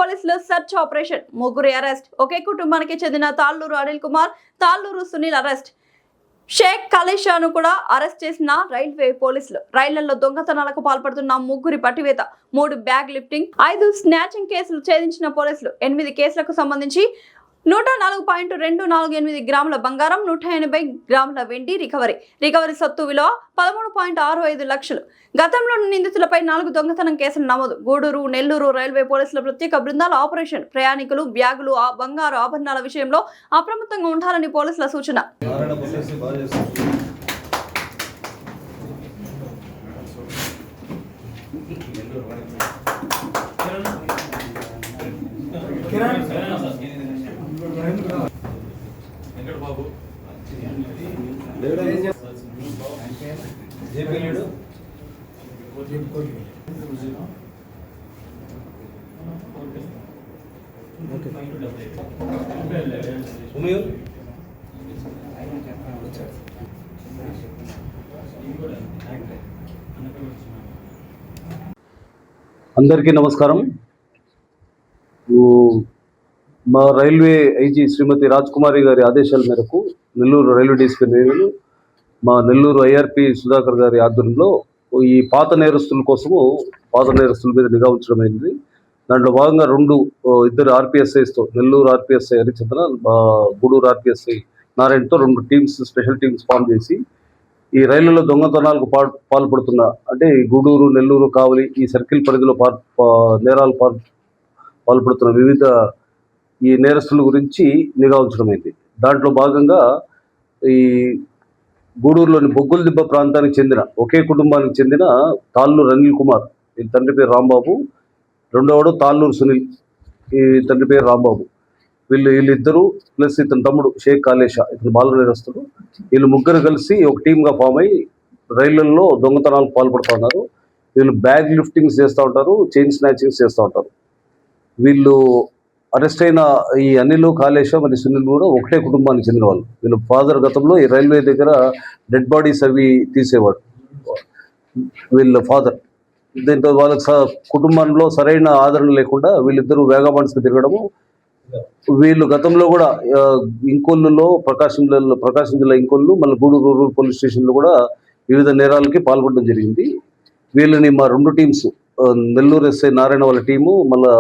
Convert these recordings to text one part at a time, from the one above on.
పోలీసులు search operation, ముగ్గురు arrest. ఒకే కుటుంబానికి చెందిన తాళ్ళూరు అనిల్ కుమార్, తాళ్ళూరు సునీల్ అరెస్ట్. షేక్ ఖలీషాను కూడా అరెస్ట్ చేసిన రైల్వే పోలీసులు. రైళ్లలో దొంగతనాలకు పాల్పడుతున్న ముగ్గురి పట్టివేత, 3 బ్యాగ్ లిఫ్టింగ్, 5 స్నాచింగ్ కేసులు ఛేదించిన పోలీసులు. 8 కేసులకు సంబంధించి 104.248 గ్రాముల బంగారం, 180 గ్రాముల వెండి రికవరీ సొత్తు విలువ 13.65 లక్షలు. గతంలో నిందితులపై 4 దొంగతనం కేసులు నమోదు. గూడూరు, నెల్లూరు రైల్వే పోలీసుల ప్రత్యేక బృందాల ఆపరేషన్. ప్రయాణికులు బ్యాగులు, బంగారు ఆభరణాల విషయంలో అప్రమత్తంగా ఉండాలని పోలీసుల సూచన. బాబు అందరికీ నమస్కారం. మా రైల్వే ఐజీ శ్రీమతి రాజ్కుమారి గారి ఆదేశాల మేరకు నెల్లూరు రైల్వే డీసీపీ నేను, మా నెల్లూరు ఐఆర్పి సుధాకర్ గారి ఆధ్వర్యంలో ఈ పాత నేరస్తుల కోసము పాత నేరస్తుల మీద నిఘా ఉంచడమైంది. దాంట్లో భాగంగా ఇద్దరు ఆర్పిఎస్ఐస్తో, నెల్లూరు ఆర్పిఎస్ఐ హరిచంద్ర, గూడూరు ఆర్పిఎస్ఐ నారాయణతో 2 టీమ్స్, స్పెషల్ టీమ్స్ ఫామ్ చేసి ఈ రైళ్లలో దొంగతనాలకు పాల్పడుతున్న, అంటే గూడూరు, నెల్లూరు, కావలి ఈ సర్కిల్ పరిధిలో నేరాలు పాల్పడుతున్న వివిధ ఈ నేరస్తుల గురించి నిఘా ఉంచడమైంది. దాంట్లో భాగంగా ఈ గూడూరులోని బొగ్గులదిబ్బ ప్రాంతానికి చెందిన, ఒకే కుటుంబానికి చెందిన తాళ్ళూరు అనిల్ కుమార్, ఈ తండ్రి పేరు రాంబాబు, రెండవడు తాళ్ళూరు సునీల్, ఈ తండ్రి పేరు రాంబాబు. వీళ్ళిద్దరూ ప్లస్ ఇతని తమ్ముడు షేక్ ఖలీషా, ఇతను బాల నేరస్తుడు. వీళ్ళు ముగ్గురు కలిసి ఒక టీమ్గా ఫామ్ అయ్యి రైళ్లలో దొంగతనాలకు పాల్పడుతున్నారు. వీళ్ళు బ్యాగ్ లిఫ్టింగ్స్ చేస్తూ ఉంటారు, చైన్ స్నాచింగ్స్ చేస్తూ ఉంటారు. వీళ్ళు అరెస్ట్ అయిన ఈ అనిల్, ఖలీషా మరియు సునీల్ కూడా ఒకటే కుటుంబానికి చెందిన వాళ్ళు. వీళ్ళ ఫాదర్ గతంలో ఈ రైల్వే దగ్గర డెడ్ బాడీస్ అవి తీసేవాడు వీళ్ళ ఫాదర్. దీంతో వాళ్ళకి కుటుంబంలో సరైన ఆదరణ లేకుండా వీళ్ళిద్దరూ వేగాబాండ్స్కి తిరగడము. వీళ్ళు గతంలో కూడా ఇంకొల్లులో, ప్రకాశం జిల్లా ఇంకొల్లు, మళ్ళీ గూడూరు రూరల్ పోలీస్ స్టేషన్లో కూడా వివిధ నేరాలకి పాల్పడడం జరిగింది. వీళ్ళని మా 2 టీమ్స్, నెల్లూరు ఎస్ఐ నారాయణ వాళ్ళ టీము, మళ్ళీ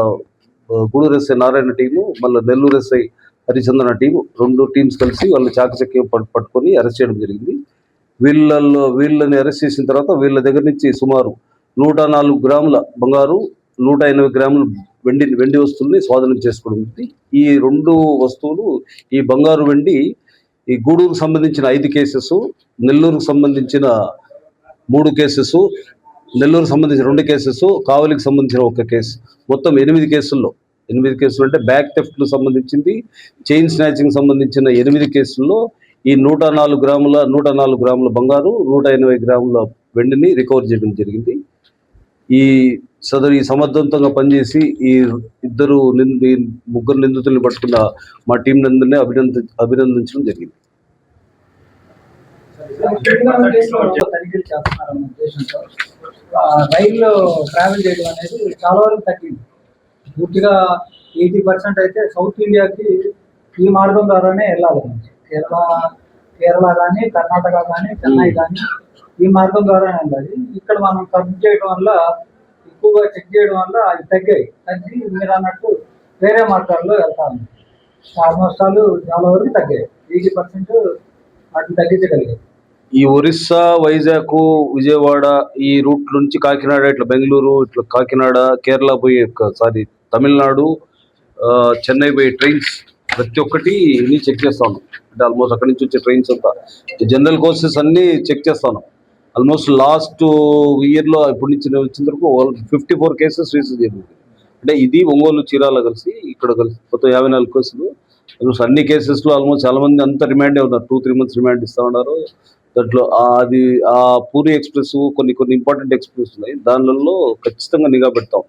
గూడూరు ఎస్ఐ నారాయణ టీము, మళ్ళీ నెల్లూరు ఎస్ఐ హరిచంద్రన టీము, 2 టీమ్స్ కలిసి వాళ్ళు చాకచక్యం పట్టుకొని అరెస్ట్ చేయడం జరిగింది. వీళ్ళని అరెస్ట్ చేసిన తర్వాత వీళ్ళ దగ్గర నుంచి సుమారు 104 గ్రాముల బంగారు, 180 గ్రాముల వెండి వస్తువుల్ని స్వాధీనం చేసుకోవడం. ఈ 2 వస్తువులు, ఈ బంగారు, వెండి, ఈ గూడూరుకు సంబంధించిన 5 కేసెస్, నెల్లూరుకు సంబంధించిన 3 కేసెస్, నెల్లూరుకు సంబంధించిన 2 కేసెస్, కావలికి సంబంధించిన 1 కేసు, మొత్తం 8 కేసుల్లో 8 కేసులు అంటే బ్యాక్ థెఫ్ట్కు సంబంధించింది, చైన్ స్నాచింగ్ సంబంధించిన 8 కేసుల్లో ఈ 104 గ్రాముల బంగారు, 180 గ్రాముల వెండిని రికవర్ చేయడం జరిగింది. ఈ సమర్థవంతంగా పనిచేసి ఈ ముగ్గురు నిందితుల్ని పట్టుకున్న మా టీం నందరినీ అభినందించడం జరిగింది. రైల్లో ట్రావెల్ చేయడం అనేది చాలా వరకు తగ్గింది. పూర్తిగా 80% అయితే సౌత్ ఇండియాకి ఈ మార్గం ద్వారానే వెళ్ళాలి. కేరళ కానీ, కర్ణాటక కానీ, చెన్నై కానీ ఈ మార్గం ద్వారానే వెళ్ళాలి. ఇక్కడ మనం ఎక్కువగా చెక్ చేయడం వల్ల అవి తగ్గి మీరు అన్నట్టు వేరే మార్గాల్లో వెళ్తాము. ఆల్మోస్ట్ చాలా వరకు తగ్గాయి. 80% వాటిని తగ్గించగలిగాయి. ఈ ఒరిస్సా, వైజాగ్, విజయవాడ ఈ రూట్ నుంచి కాకినాడ, ఇట్లా బెంగళూరు, ఇట్లా కాకినాడ, కేరళ పోయే, తమిళనాడు, చెన్నై పోయే ట్రైన్స్ ప్రతి ఒక్కటి చెక్ చేస్తా ఉన్నాం. అంటే ఆల్మోస్ట్ అక్కడి నుంచి వచ్చే ట్రైన్స్ అంతా జనరల్ కోర్సెస్ అన్నీ చెక్ చేస్తా ఉన్నాం. ఆల్మోస్ట్ లాస్ట్ ఇయర్లో ఇప్పటి నుంచి వచ్చిన వరకు 54 కేసెస్ రిజిస్టర్ జరిగింది. అంటే ఇది ఒంగోలు, చీరాల కలిసి ఇక్కడ కలిసి మొత్తం 54 కేసులు. ఆల్మోస్ట్ అన్ని కేసెస్లో ఆల్మోస్ట్ చాలా మంది అంతా రిమాండే ఉన్నారు. 2-3 months రిమాండ్ ఇస్తూ ఉన్నారు. దాంట్లో ఆ పూరి ఎక్స్ప్రెస్, కొన్ని ఇంపార్టెంట్ ఎక్స్ప్రెస్ ఉన్నాయి. దానిలో ఖచ్చితంగా నిఘా పెడతాం.